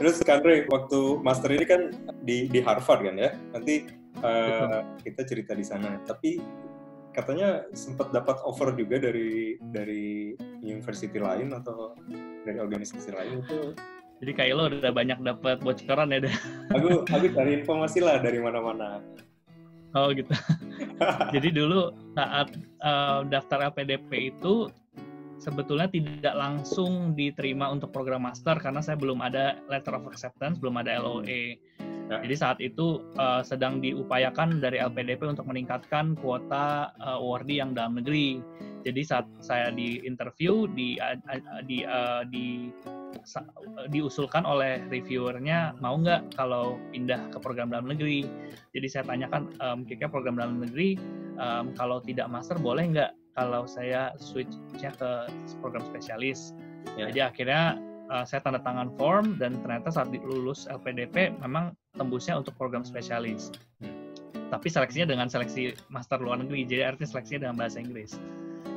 Terus Andre, waktu master ini kan di Harvard kan ya, nanti kita cerita di sana. Tapi katanya sempat dapat offer juga dari university lain atau dari organisasi lain itu. Jadi kayak lo udah banyak dapat bocoran ya? Aku cari informasi lah dari mana-mana. Oh gitu. Jadi dulu saat daftar LPDP itu sebetulnya tidak langsung diterima untuk program master karena saya belum ada letter of acceptance, belum ada LOA. Jadi saat itu sedang diupayakan dari LPDP untuk meningkatkan kuota awardee yang dalam negeri. Jadi saat saya di interview diusulkan oleh reviewernya mau nggak kalau pindah ke program dalam negeri. Jadi saya tanyakan kira-kira program dalam negeri kalau tidak master boleh nggak kalau saya switch-nya ke program spesialis. Jadi akhirnya saya tanda tangan form dan ternyata saat lulus LPDP memang tembusnya untuk program spesialis. Tapi seleksinya dengan seleksi master luar negeri, jadi artinya seleksinya dengan bahasa Inggris.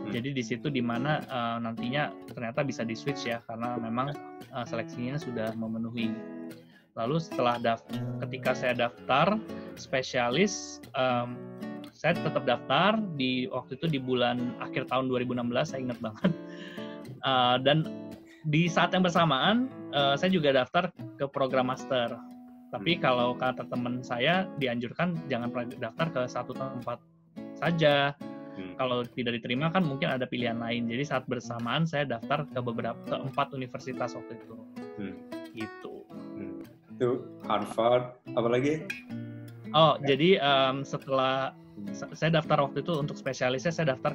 Jadi di situ di mana nantinya ternyata bisa di switch ya karena memang seleksinya sudah memenuhi. Lalu setelah ketika saya daftar spesialis, saya tetap daftar waktu itu di bulan akhir tahun 2016, saya ingat banget. Dan di saat yang bersamaan saya juga daftar ke program master. Tapi kalau kata teman saya dianjurkan jangan daftar ke satu tempat saja. Kalau tidak diterima kan mungkin ada pilihan lain. Jadi saat bersamaan saya daftar ke 4 universitas waktu itu. Gitu. Itu Harvard, apa lagi? Oh, jadi setelah saya daftar waktu itu untuk spesialisnya saya daftar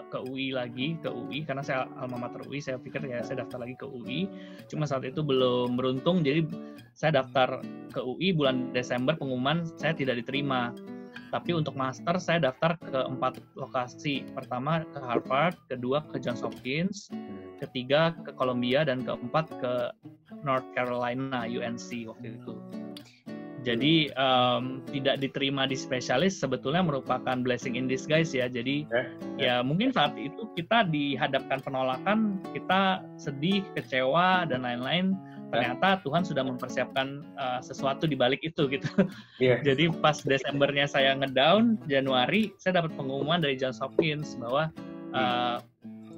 ke UI lagi, ke UI karena saya alma mater UI, saya pikir ya saya daftar lagi ke UI. Cuma saat itu belum beruntung, jadi saya daftar ke UI bulan Desember, pengumuman saya tidak diterima. Tapi untuk master saya daftar ke 4 lokasi. Pertama ke Harvard, kedua ke Johns Hopkins, ketiga ke Columbia, dan keempat ke North Carolina, UNC waktu itu. Jadi tidak diterima di spesialis sebetulnya merupakan blessing in disguise ya. Jadi ya mungkin saat itu kita dihadapkan penolakan, kita sedih, kecewa, dan lain-lain. Ternyata Tuhan sudah mempersiapkan sesuatu di balik itu gitu. Jadi pas Desembernya saya ngedown, Januari saya dapat pengumuman dari Johns Hopkins bahwa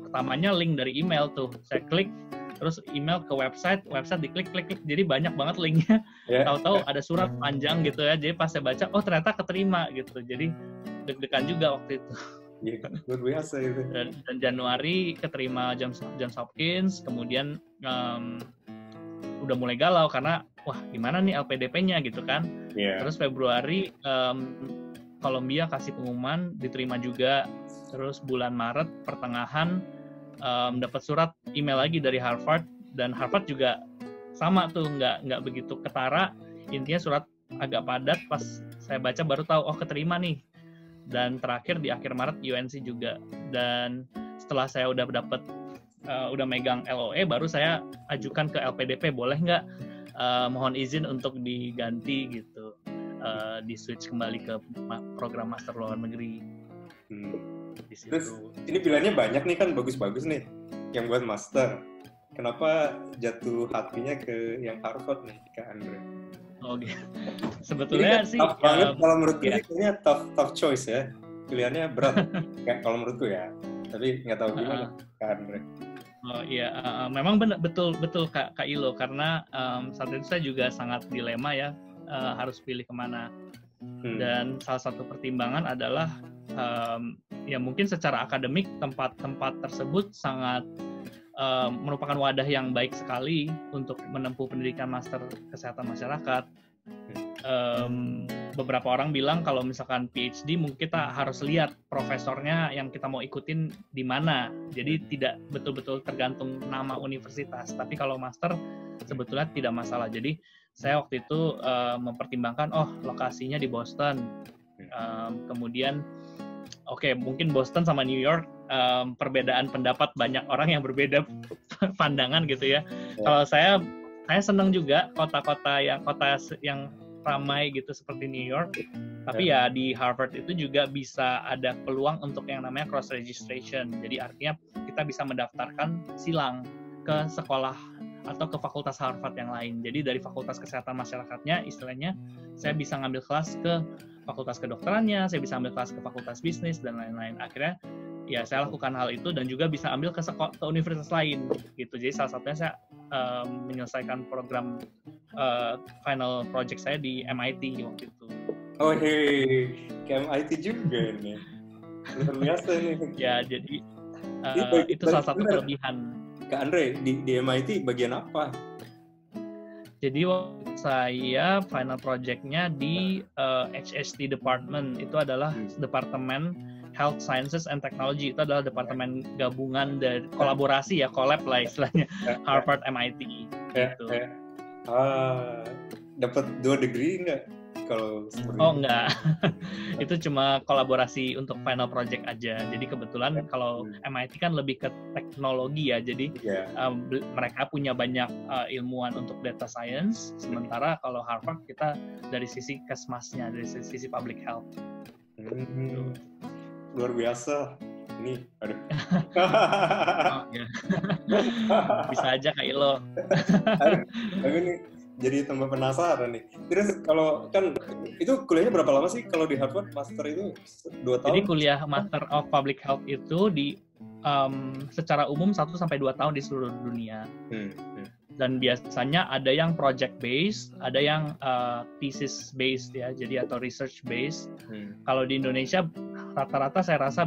pertamanya link dari email tuh. Saya klik, terus email ke website diklik, jadi banyak banget linknya. Tahu-tahu ada surat panjang gitu ya. Jadi pas saya baca, oh ternyata keterima gitu. Jadi deg-degan juga waktu itu. Luar biasa itu. Dan Januari keterima Johns Hopkins, kemudian udah mulai galau karena wah gimana nih LPDP-nya gitu kan. Terus Februari Columbia kasih pengumuman diterima juga. Terus bulan Maret pertengahan dapat surat email lagi dari Harvard, dan Harvard juga sama tuh nggak begitu ketara. Intinya surat agak padat, pas saya baca baru tahu oh keterima nih. Dan terakhir di akhir Maret UNC juga. Dan setelah saya udah megang LOE, baru saya ajukan ke LPDP, boleh nggak mohon izin untuk diganti gitu, di switch kembali ke program master luar negeri. Terus ini pilihannya banyak nih kan, bagus-bagus nih yang buat master. Kenapa jatuh hatinya ke yang Harvard nih, Kak Andre? Oh gitu. Sebetulnya kan sih tough banget kalau menurutku sih kayaknya tough choice ya. Pilihannya berat kayak kalau menurutku ya. Tapi nggak tahu gimana Kak Andre. Oh iya, memang betul Kak Ilo, karena saat itu saya juga sangat dilema ya, harus pilih kemana. Dan salah satu pertimbangan adalah ya mungkin secara akademik tempat-tempat tersebut sangat merupakan wadah yang baik sekali untuk menempuh pendidikan master kesehatan masyarakat. Beberapa orang bilang kalau misalkan PhD mungkin kita harus lihat profesornya yang kita mau ikutin di mana. Jadi tidak betul-betul tergantung nama universitas. Tapi kalau master sebetulnya tidak masalah. Jadi saya waktu itu mempertimbangkan lokasinya di Boston. Kemudian mungkin Boston sama New York perbedaan pendapat, banyak orang yang berbeda pandangan gitu ya. Kalau saya senang juga kota yang ramai gitu seperti New York. Tapi ya di Harvard itu juga bisa ada peluang untuk yang namanya cross registration. Jadi artinya kita bisa mendaftarkan silang ke sekolah atau ke fakultas Harvard yang lain. Jadi dari fakultas kesehatan masyarakatnya, istilahnya saya bisa ngambil kelas ke fakultas kedokterannya, saya bisa ambil kelas ke fakultas bisnis dan lain-lain. Akhirnya ya saya lakukan hal itu dan juga bisa ambil ke universitas lain gitu. Jadi salah satunya saya menyelesaikan program final project saya di MIT waktu itu. Oh hei, ke MIT juga nih. Luar biasa nih. Ya jadi itu salah satu kelebihan. Kak Andre, di MIT bagian apa? Jadi saya final project-nya di HST Department, itu adalah Departemen Health Sciences and Technology, itu adalah departemen gabungan dari kolaborasi ya, collab lah istilahnya, Harvard MIT gitu. Dapat 2 degree nggak kalau seperti Oh enggak, itu cuma kolaborasi untuk final project aja. Jadi kebetulan kalau MIT kan lebih ke teknologi ya, jadi mereka punya banyak ilmuwan untuk data science, sementara kalau Harvard kita dari sisi kesmasnya, dari sisi public health. Luar biasa. Ini, aduh. Oh, ya. Bisa aja Kak Ilo. Aku nih jadi tambah penasaran nih. Terus kalau kan itu kuliahnya berapa lama sih kalau di Harvard master itu 2 tahun? Jadi kuliah Master of Public Health itu di secara umum 1-2 tahun di seluruh dunia. Dan biasanya ada yang project based, ada yang thesis based ya, jadi atau research based. Kalau di Indonesia rata-rata saya rasa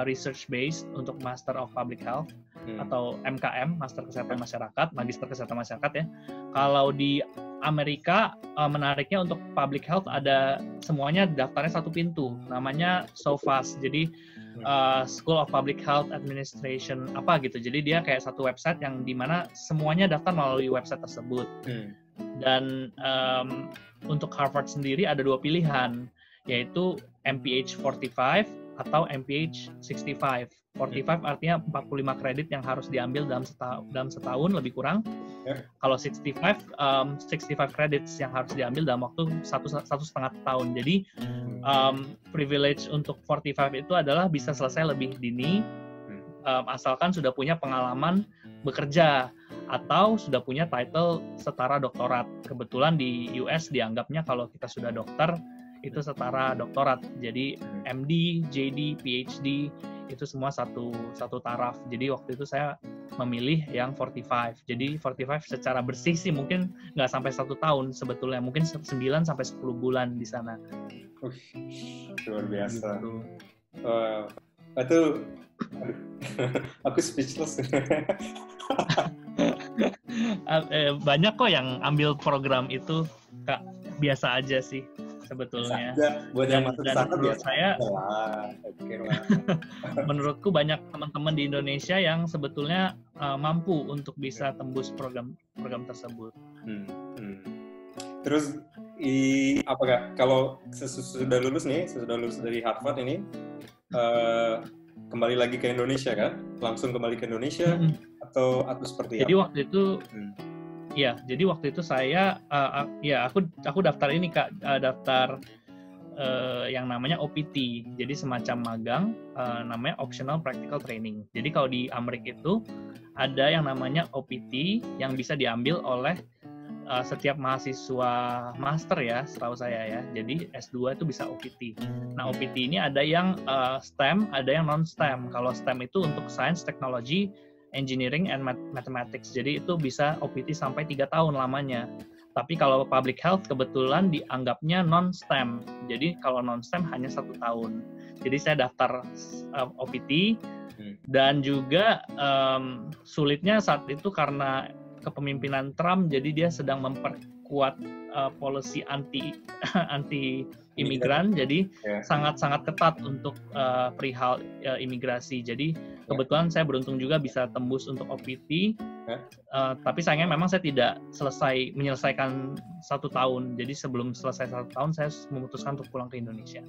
research based untuk Master of Public Health atau MKM, Master Kesehatan Masyarakat, Magister Kesehatan Masyarakat ya. Kalau di Amerika menariknya untuk Public Health ada semuanya daftarnya satu pintu, namanya SOFAS. Jadi School of Public Health Administration apa gitu. Jadi dia kayak satu website yang dimana semuanya daftar melalui website tersebut. Dan untuk Harvard sendiri ada 2 pilihan, yaitu MPH 45 atau MPH 65. 45 artinya 45 kredit yang harus diambil dalam setahun lebih kurang. Kalau 65 credits yang harus diambil dalam waktu 1,5 tahun. Jadi privilege untuk 45 itu adalah bisa selesai lebih dini, asalkan sudah punya pengalaman bekerja atau sudah punya title setara doktorat. Kebetulan di US dianggapnya kalau kita sudah dokter itu setara doktorat. Jadi MD, JD, PhD itu semua satu taraf. Jadi waktu itu saya memilih yang 45. Jadi 45 secara bersih sih mungkin nggak sampai 1 tahun sebetulnya, mungkin 9 sampai 10 bulan di sana. Luar biasa. Gitu. Itu aku speechless. Banyak kok yang ambil program itu, Kak. Biasa aja sih sebetulnya. Buat yang masuk sana menurut saya, lah. menurutku banyak teman-teman di Indonesia yang sebetulnya mampu untuk bisa tembus program tersebut. Terus apakah kalau sesudah lulus dari Harvard ini kembali lagi ke Indonesia kan? Langsung kembali ke Indonesia atau seperti apa? Jadi waktu itu ya, jadi waktu itu saya aku daftar ini Kak, daftar yang namanya OPT. Jadi semacam magang, namanya Optional Practical Training. Jadi kalau di Amerika itu ada yang namanya OPT yang bisa diambil oleh setiap mahasiswa master ya, setahu saya ya. Jadi S2 itu bisa OPT. Nah, OPT ini ada yang STEM, ada yang non-STEM. Kalau STEM itu untuk Science, Technology, Engineering and Mathematics. Jadi itu bisa OPT sampai 3 tahun lamanya. Tapi kalau Public Health kebetulan dianggapnya non-STEM. Jadi kalau non-STEM hanya 1 tahun. Jadi saya daftar OPT dan juga sulitnya saat itu karena kepemimpinan Trump, jadi dia sedang memperkuat policy anti imigran, jadi sangat-sangat ketat untuk perihal imigrasi. Jadi kebetulan saya beruntung juga bisa tembus untuk OPT, tapi sayangnya memang saya tidak menyelesaikan 1 tahun. Jadi sebelum selesai 1 tahun saya memutuskan untuk pulang ke Indonesia.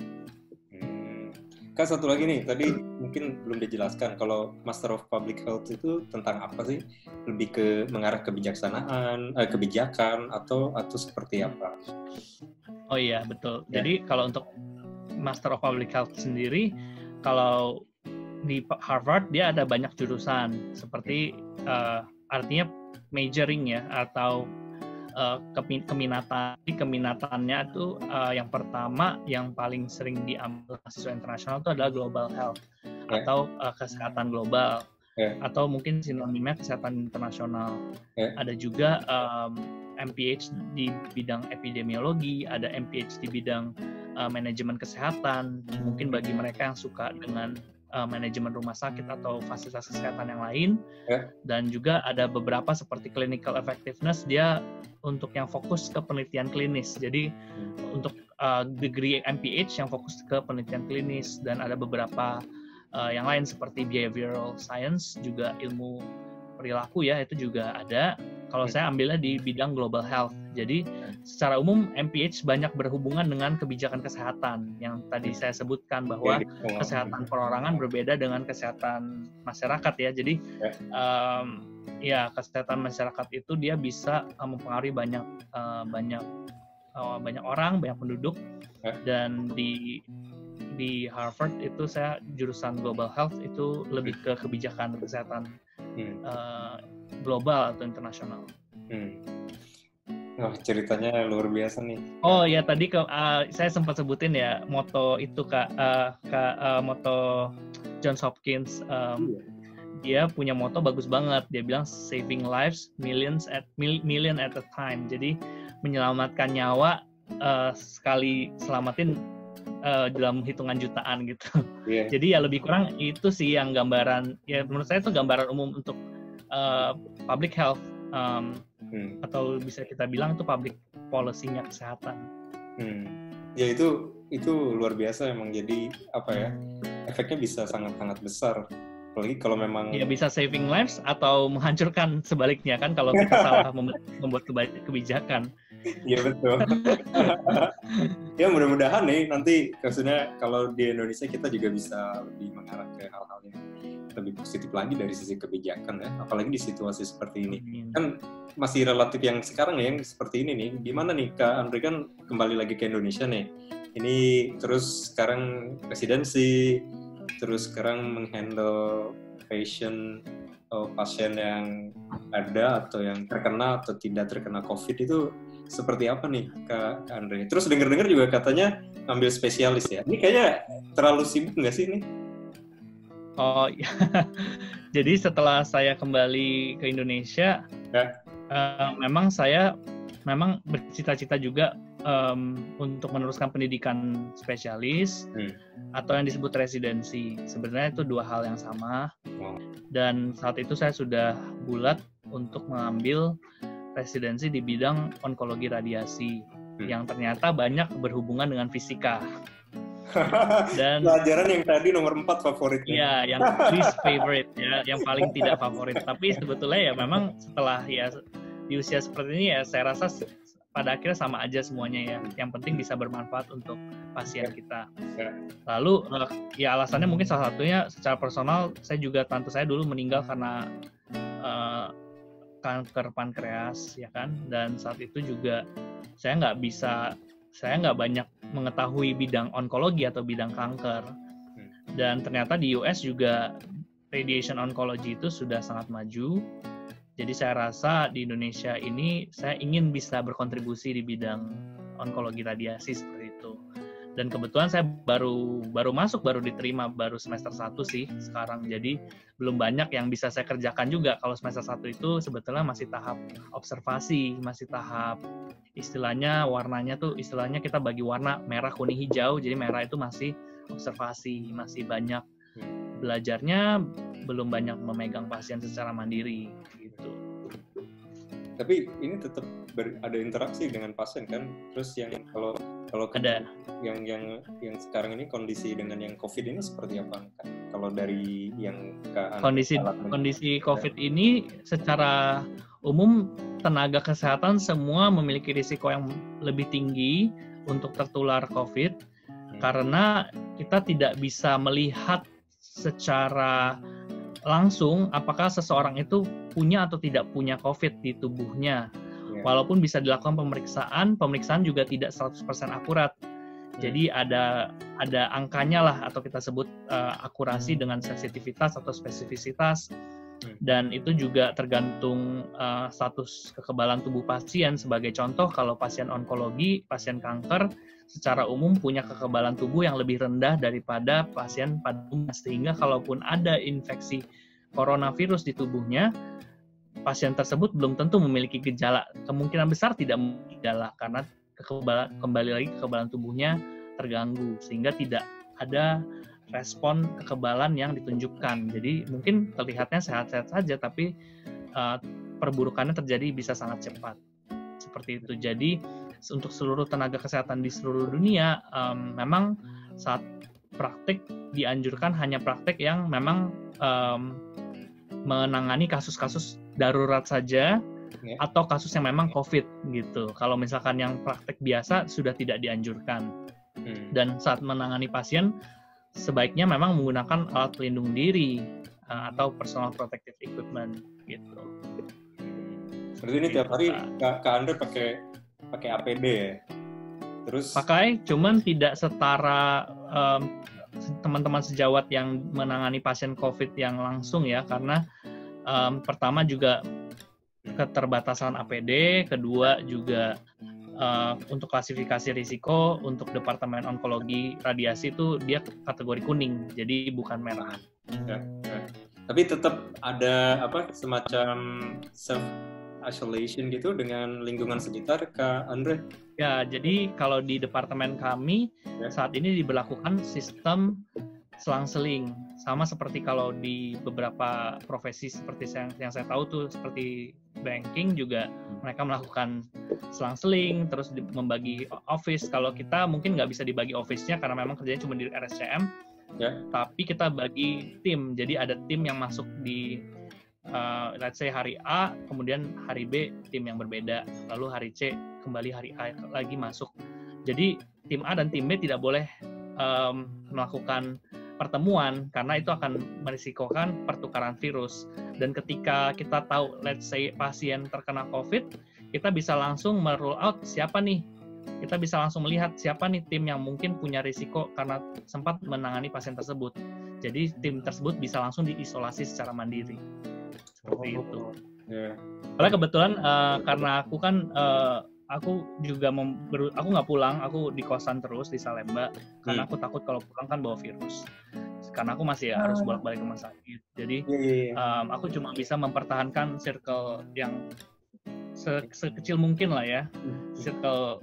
Kak, satu lagi nih, tadi mungkin belum dijelaskan kalau Master of Public Health itu tentang apa sih? Lebih ke mengarah kebijakan atau seperti apa? Oh iya, betul. Jadi kalau untuk Master of Public Health sendiri, kalau di Harvard dia ada banyak jurusan, seperti artinya majoring ya, atau keminatannya itu yang pertama yang paling sering diambil mahasiswa internasional itu adalah global health atau kesehatan global atau mungkin sinonimnya kesehatan internasional. Ada juga MPH di bidang epidemiologi, ada MPH di bidang manajemen kesehatan, mungkin bagi mereka yang suka dengan manajemen rumah sakit atau fasilitas kesehatan yang lain, dan juga ada beberapa seperti clinical effectiveness, dia untuk yang fokus ke penelitian klinis. Jadi untuk degree MPH yang fokus ke penelitian klinis, dan ada beberapa yang lain seperti behavioral science, juga ilmu perilaku ya, itu juga ada. Kalau saya ambilnya di bidang global health. Jadi secara umum MPH banyak berhubungan dengan kebijakan kesehatan yang tadi saya sebutkan, bahwa kesehatan perorangan berbeda dengan kesehatan masyarakat ya. Jadi ya kesehatan masyarakat itu dia bisa mempengaruhi banyak orang, banyak penduduk. Dan di Harvard itu saya jurusan global health itu lebih ke kebijakan kesehatan global atau internasional. Wah, ceritanya luar biasa nih. Oh ya, tadi saya sempat sebutin ya moto itu moto Johns Hopkins. Dia punya moto bagus banget. Dia bilang saving lives million at a time. Jadi menyelamatkan nyawa sekali selamatin dalam hitungan jutaan gitu. Jadi ya lebih kurang itu sih yang gambaran, ya menurut saya itu gambaran umum untuk public health, atau bisa kita bilang itu public policy-nya kesehatan. Ya itu luar biasa emang. Jadi apa ya, efeknya bisa sangat-sangat besar. Apalagi kalau memang ya bisa saving lives atau menghancurkan sebaliknya kan kalau kita salah membuat kebijakan. Iya betul. Ya mudah-mudahan nih nanti maksudnya kalau di Indonesia kita juga bisa lebih mengarah ke hal-hal yang lebih positif lagi dari sisi kebijakan ya. Apalagi di situasi seperti ini. Kan masih relatif yang sekarang ya, yang seperti ini nih. Gimana nih Kak Andre kan kembali lagi ke Indonesia nih. Ini terus sekarang presidensi, terus sekarang menghandle pasien yang ada atau yang terkena atau tidak terkena COVID itu seperti apa nih Kak Andre? Terus dengar-dengar juga katanya ambil spesialis ya. Ini kayaknya terlalu sibuk nggak sih ini? Oh ya. Jadi setelah saya kembali ke Indonesia, memang saya bercita-cita juga untuk meneruskan pendidikan spesialis atau yang disebut residensi. Sebenarnya itu dua hal yang sama. Dan saat itu saya sudah bulat untuk mengambil residensi di bidang onkologi radiasi yang ternyata banyak berhubungan dengan fisika. Dan pelajaran yang tadi nomor 4 favoritnya. Iya, yang least favorite ya, yang paling tidak favorit. Tapi sebetulnya ya memang setelah ya di usia seperti ini ya saya rasa pada akhirnya sama aja semuanya ya. Yang penting bisa bermanfaat untuk pasien kita. Lalu ya alasannya mungkin salah satunya secara personal, saya juga tante saya dulu meninggal karena kanker pankreas ya kan, dan saat itu juga saya nggak banyak mengetahui bidang onkologi atau bidang kanker, dan ternyata di US juga radiation oncology itu sudah sangat maju. Jadi saya rasa di Indonesia ini saya ingin bisa berkontribusi di bidang onkologi radiasi seperti itu. Dan kebetulan saya baru diterima baru semester 1 sih sekarang. Jadi belum banyak yang bisa saya kerjakan juga. Kalau semester 1 itu sebetulnya masih tahap observasi, masih tahap istilahnya warnanya tuh istilahnya kita bagi warna merah, kuning, hijau. Jadi merah itu masih observasi, masih banyak belajarnya, belum banyak memegang pasien secara mandiri gitu. Tapi ini tetap ada interaksi dengan pasien kan? Terus yang kalau ada yang sekarang ini kondisi dengan yang COVID ini seperti apa? Kalau dari yang kondisi COVID ini secara umum tenaga kesehatan semua memiliki risiko yang lebih tinggi untuk tertular COVID karena kita tidak bisa melihat secara langsung apakah seseorang itu punya atau tidak punya COVID di tubuhnya. Walaupun bisa dilakukan pemeriksaan juga tidak 100% akurat. Jadi ada angkanya lah atau kita sebut akurasi dengan sensitivitas atau spesifisitas. Dan itu juga tergantung status kekebalan tubuh pasien. Sebagai contoh, kalau pasien onkologi, pasien kanker, secara umum punya kekebalan tubuh yang lebih rendah daripada pasien pada umumnya. Sehingga kalaupun ada infeksi coronavirus di tubuhnya, pasien tersebut belum tentu memiliki gejala. Kemungkinan besar tidak memiliki gejala, karena kembali lagi kekebalan tubuhnya terganggu, sehingga tidak ada respon kekebalan yang ditunjukkan. Jadi mungkin terlihatnya sehat-sehat saja, tapi perburukannya terjadi bisa sangat cepat. Seperti itu. Jadi untuk seluruh tenaga kesehatan di seluruh dunia, memang saat praktik dianjurkan hanya praktik yang memang menangani kasus-kasus darurat saja, atau kasus yang memang COVID gitu. Kalau misalkan yang praktik biasa sudah tidak dianjurkan. Dan saat menangani pasien, sebaiknya memang menggunakan alat pelindung diri atau personal protective equipment gitu. Berarti ini tiap hari Kak Andre pakai APD ya? Terus pakai, cuman tidak setara teman-teman sejawat yang menangani pasien COVID yang langsung ya, karena pertama juga keterbatasan APD, kedua juga untuk klasifikasi risiko untuk Departemen Onkologi Radiasi itu dia kategori kuning, jadi bukan merah. Ya. Tapi tetap ada semacam self isolation gitu dengan lingkungan sekitar, Kak Andre? Ya, jadi kalau di departemen kami saat ini diberlakukan sistem selang-seling, sama seperti kalau di beberapa profesi seperti yang saya tahu tuh, seperti banking juga mereka melakukan selang-seling, terus membagi office. Kalau kita mungkin nggak bisa dibagi office-nya karena memang kerjanya cuma di RSCM, tapi kita bagi tim. Jadi ada tim yang masuk di let's say hari A, kemudian hari B tim yang berbeda, lalu hari C kembali hari A lagi masuk. Jadi tim A dan tim B tidak boleh melakukan pertemuan karena itu akan merisikokan pertukaran virus. Dan ketika kita tahu let's say pasien terkena COVID, kita bisa langsung merule out siapa nih. Kita bisa langsung melihat siapa nih tim yang mungkin punya risiko karena sempat menangani pasien tersebut. Jadi tim tersebut bisa langsung diisolasi secara mandiri. Seperti itu. Karena kebetulan karena aku kan aku juga aku nggak pulang, aku di kosan terus di Salemba karena aku takut kalau pulang kan bawa virus. Karena aku masih harus bolak-balik ke rumah sakit. Jadi aku cuma bisa mempertahankan circle yang sekecil mungkin lah ya, circle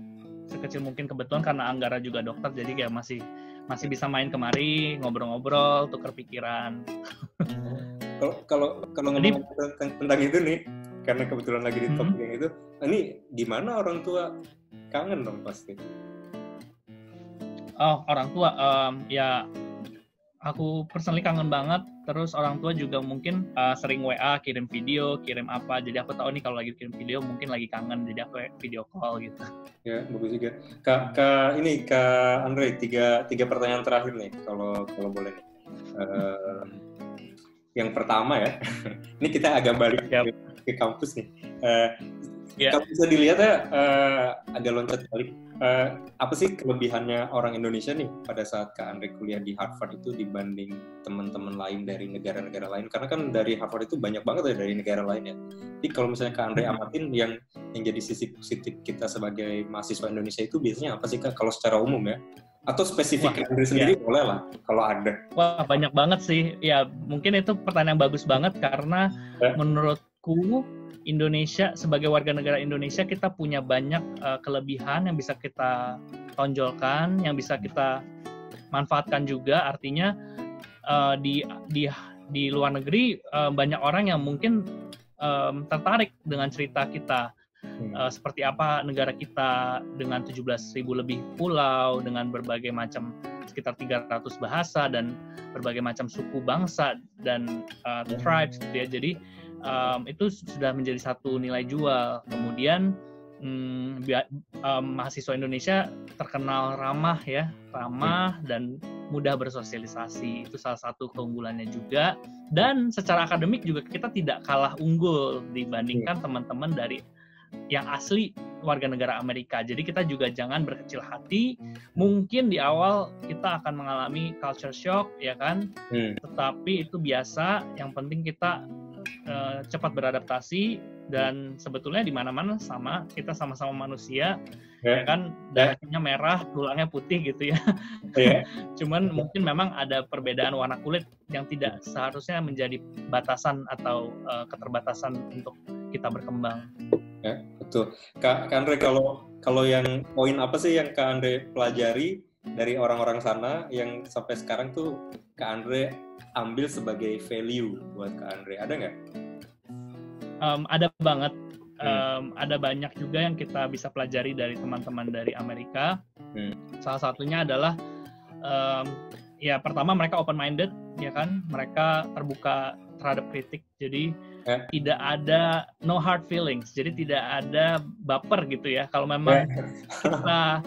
sekecil mungkin. Kebetulan karena Anggara juga dokter, jadi kayak masih bisa main kemari, ngobrol-ngobrol, tukar pikiran. Kalau ngomong tentang itu nih, karena kebetulan lagi di topik yang itu, ini gimana orang tua kangen dong pasti? Oh, orang tua, ya aku personally kangen banget. Terus orang tua juga mungkin sering WA, kirim video, kirim apa. Jadi aku tahu nih kalau lagi kirim video mungkin lagi kangen, jadi aku video call gitu. Ya, bagus juga. Kak Andre, tiga pertanyaan terakhir nih, kalau boleh nih. Yang pertama ya, ini kita agak balik ke kampus nih. Kalau bisa dilihat ya, agak loncat balik. Apa sih kelebihannya orang Indonesia nih pada saat Kak Andre kuliah di Harvard itu dibanding teman-teman lain dari negara-negara lain? Karena kan dari Harvard itu banyak banget ya dari negara lain ya. Jadi kalau misalnya Kak Andre amatin yang jadi sisi positif kita sebagai mahasiswa Indonesia itu biasanya apa sih Kak? Kalau secara umum ya? Atau spesifik Kak Andre sendiri boleh lah kalau ada. Wah, banyak banget sih. Ya mungkin itu pertanyaan yang bagus banget karena menurutku Indonesia, sebagai warga negara Indonesia, kita punya banyak kelebihan yang bisa kita tonjolkan, yang bisa kita manfaatkan juga. Artinya di luar negeri banyak orang yang mungkin tertarik dengan cerita kita. Seperti apa negara kita dengan 17.000 lebih pulau, dengan berbagai macam sekitar 300 bahasa dan berbagai macam suku bangsa dan tribes gitu ya. Jadi itu sudah menjadi satu nilai jual. Kemudian mahasiswa Indonesia terkenal ramah dan mudah bersosialisasi. Itu salah satu keunggulannya juga. Dan secara akademik juga kita tidak kalah unggul dibandingkan teman-teman dari yang asli warga negara Amerika. Jadi kita juga jangan berkecil hati. Mungkin di awal kita akan mengalami culture shock, ya kan? Tetapi itu biasa. Yang penting kita cepat beradaptasi, dan sebetulnya di mana-mana kita sama-sama manusia, ya kan, darahnya merah, tulangnya putih gitu ya. Cuman mungkin memang ada perbedaan warna kulit yang tidak seharusnya menjadi batasan atau keterbatasan untuk kita berkembang. Ya, betul. Kak Andre, kalau yang poin apa sih yang Kak Andre pelajari dari orang-orang sana yang sampai sekarang tuh Kak Andre ambil sebagai value buat Kak Andre? Ada nggak? Ada banget. Ada banyak juga yang kita bisa pelajari dari teman-teman dari Amerika. Salah satunya adalah ya pertama mereka open-minded, ya kan? Mereka terbuka terhadap kritik. Jadi tidak ada no hard feelings. Jadi tidak ada baper gitu ya. Kalau memang kita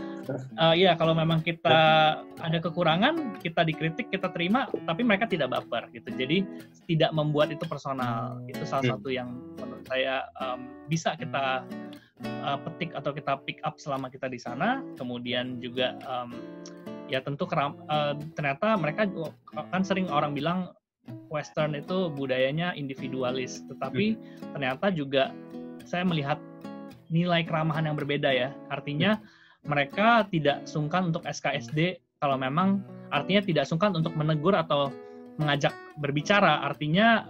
kalau memang kita ada kekurangan, kita dikritik, kita terima, tapi mereka tidak baper gitu. Jadi tidak membuat itu personal. Itu salah satu yang menurut saya bisa kita petik atau kita pick up selama kita di sana. Kemudian juga ya tentu ternyata mereka kan sering orang bilang Western itu budayanya individualis, tetapi ternyata juga saya melihat nilai keramahan yang berbeda ya. Artinya mereka tidak sungkan untuk SKSD kalau memang, artinya tidak sungkan untuk menegur atau mengajak berbicara. Artinya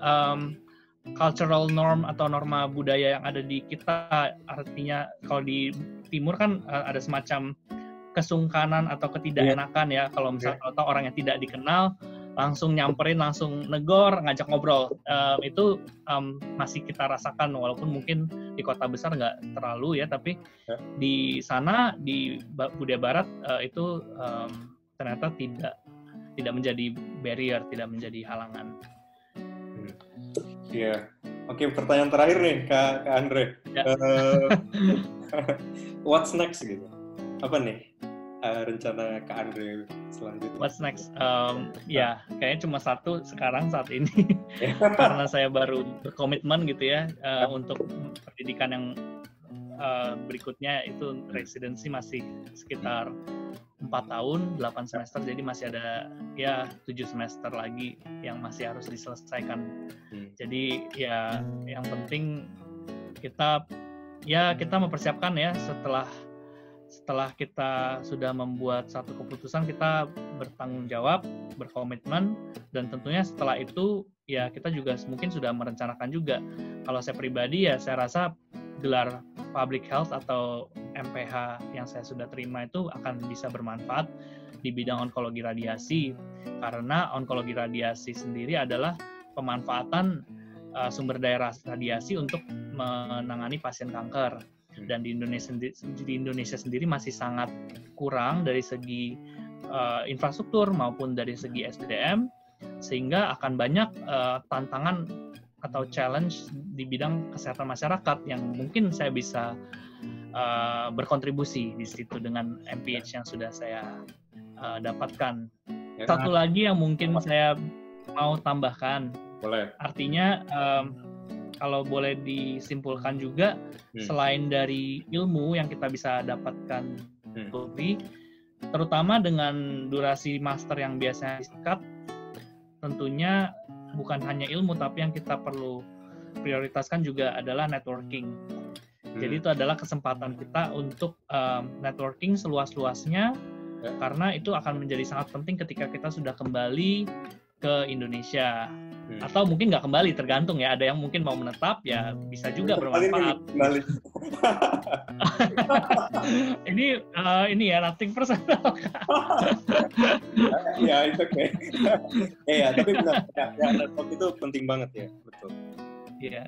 cultural norm atau norma budaya yang ada di kita, artinya kalau di Timur kan ada semacam kesungkanan atau ketidakenakan ya, kalau misalnya atau orang yang tidak dikenal langsung nyamperin, langsung negor, ngajak ngobrol, itu masih kita rasakan, walaupun mungkin di kota besar nggak terlalu ya, tapi di sana di budaya Barat itu ternyata tidak menjadi barrier, tidak menjadi halangan. Iya, oke, pertanyaan terakhir nih Kak Andre, what's next gitu? Apa nih rencana Kak Andre selanjutnya? What's next? Ya, kayaknya cuma satu sekarang saat ini karena saya baru berkomitmen gitu ya untuk pendidikan yang berikutnya itu residensi masih sekitar 4 tahun, 8 semester, jadi masih ada ya 7 semester lagi yang masih harus diselesaikan. Jadi ya yang penting kita mempersiapkan ya, setelah kita sudah membuat satu keputusan, kita bertanggung jawab, berkomitmen, dan tentunya setelah itu ya kita juga mungkin sudah merencanakan juga. Kalau saya pribadi ya saya rasa gelar public health atau MPH yang saya sudah terima itu akan bisa bermanfaat di bidang onkologi radiasi, karena onkologi radiasi sendiri adalah pemanfaatan sumber daya radiasi untuk menangani pasien kanker. Dan di Indonesia sendiri masih sangat kurang dari segi infrastruktur maupun dari segi SDM, sehingga akan banyak tantangan atau challenge di bidang kesehatan masyarakat yang mungkin saya bisa berkontribusi di situ dengan MPH yang sudah saya dapatkan. Satu lagi yang mungkin saya mau tambahkan, artinya kalau boleh disimpulkan juga, selain dari ilmu yang kita bisa dapatkan lebih, terutama dengan durasi master yang biasanya singkat, tentunya bukan hanya ilmu, tapi yang kita perlu prioritaskan juga adalah networking. Jadi itu adalah kesempatan kita untuk networking seluas-luasnya, karena itu akan menjadi sangat penting ketika kita sudah kembali ke Indonesia. Atau mungkin nggak kembali, tergantung ya. Ada yang mungkin mau menetap, ya bisa juga bermanfaat. Ini ya, nothing personal. Ya, itu oke. Ya, tapi benar. Ya, network itu penting banget ya, betul. Iya.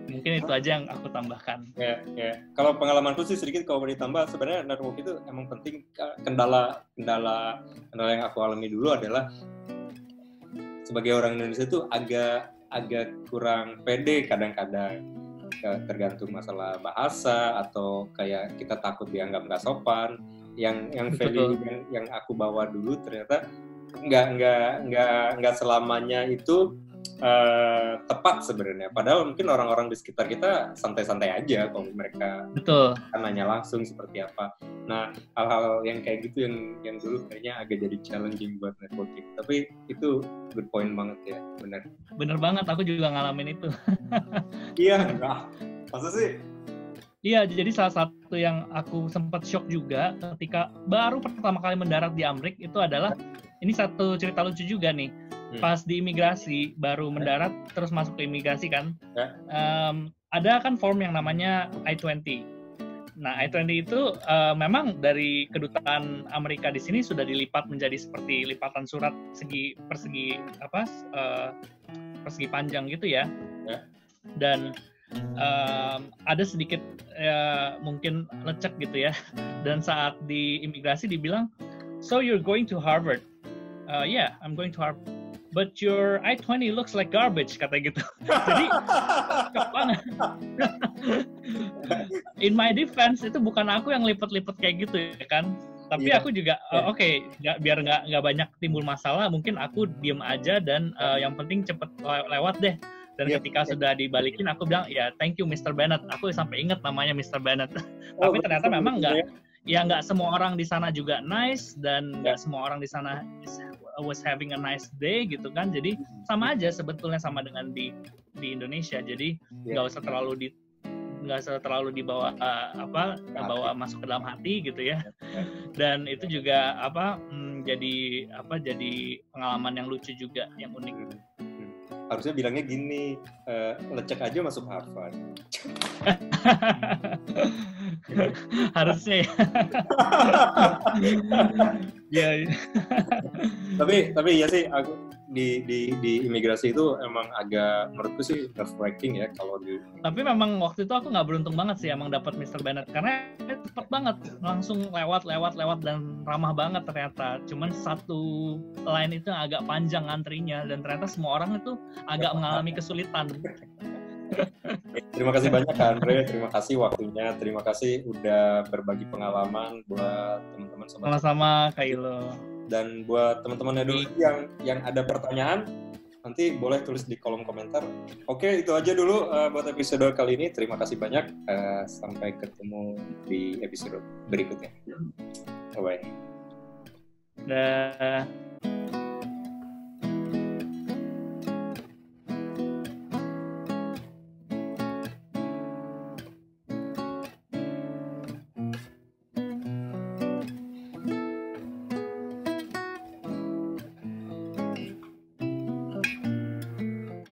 Mungkin itu aja yang aku tambahkan. Ya. Kalau pengalamanku sih sedikit, kalau ditambah, sebenarnya network itu emang penting. Kendala yang aku alami dulu adalah sebagai orang Indonesia itu agak kurang pede kadang-kadang, tergantung masalah bahasa atau kayak kita takut dianggap nggak sopan. Yang value yang aku bawa dulu ternyata nggak selamanya itu tepat sebenarnya. Padahal mungkin orang-orang di sekitar kita santai-santai aja kalau mereka kan nanya langsung seperti apa. Nah, hal-hal yang kayak gitu yang dulu kayaknya agak jadi challenging buat networking. Tapi itu good point banget ya, benar. Bener banget, aku juga ngalamin itu. Iya, enggak. Masa sih? Iya, jadi salah satu yang aku sempat shock juga ketika baru pertama kali mendarat di Amrik itu adalah, ini satu cerita lucu juga nih. Pas di imigrasi, baru mendarat terus masuk ke imigrasi kan, ada kan form yang namanya I-20. Nah, I-20 itu memang dari kedutaan Amerika di sini sudah dilipat menjadi seperti lipatan surat persegi panjang gitu ya. Dan ada sedikit mungkin lecek gitu ya. Dan saat di imigrasi dibilang, so you're going to Harvard? Yeah, I'm going to Harvard. But your I-20 looks like garbage, kata gitu. Jadi, banget. In my defense, itu bukan aku yang lipet-lipet kayak gitu ya kan. Tapi aku juga, biar nggak banyak timbul masalah, mungkin aku diem aja dan yang penting cepet lewat deh. Dan ketika sudah dibalikin, aku bilang, ya thank you Mr. Bennett. Aku sampai ingat namanya Mr. Bennett. Tapi ternyata memang nggak semua orang di sana juga nice, dan nggak semua orang di sana was having a nice day gitu kan. Jadi sama aja sebetulnya sama dengan di Indonesia. Jadi nggak usah terlalu dibawa bawa masuk ke dalam hati gitu ya. Dan itu juga jadi pengalaman yang lucu juga, yang unik. Harusnya bilangnya gini, lecek aja masuk Harvard. Harusnya ya. Tapi ya sih, aku di imigrasi itu emang agak, menurutku sih nerve-wracking ya kalau di. Tapi memang waktu itu aku nggak beruntung banget sih emang dapat Mr. Bennett, karena cepet banget, langsung lewat dan ramah banget ternyata. Cuman satu line itu yang agak panjang antrinya, dan ternyata semua orang itu agak mengalami kesulitan. Terima kasih banyak Andre, terima kasih waktunya, terima kasih udah berbagi pengalaman buat teman-teman sobat. Sama-sama Kak Ilo. Dan buat teman-teman dulu yang ada pertanyaan, nanti boleh tulis di kolom komentar. Oke, itu aja dulu buat episode kali ini. Terima kasih banyak. Sampai ketemu di episode berikutnya. Bye-bye. Dah.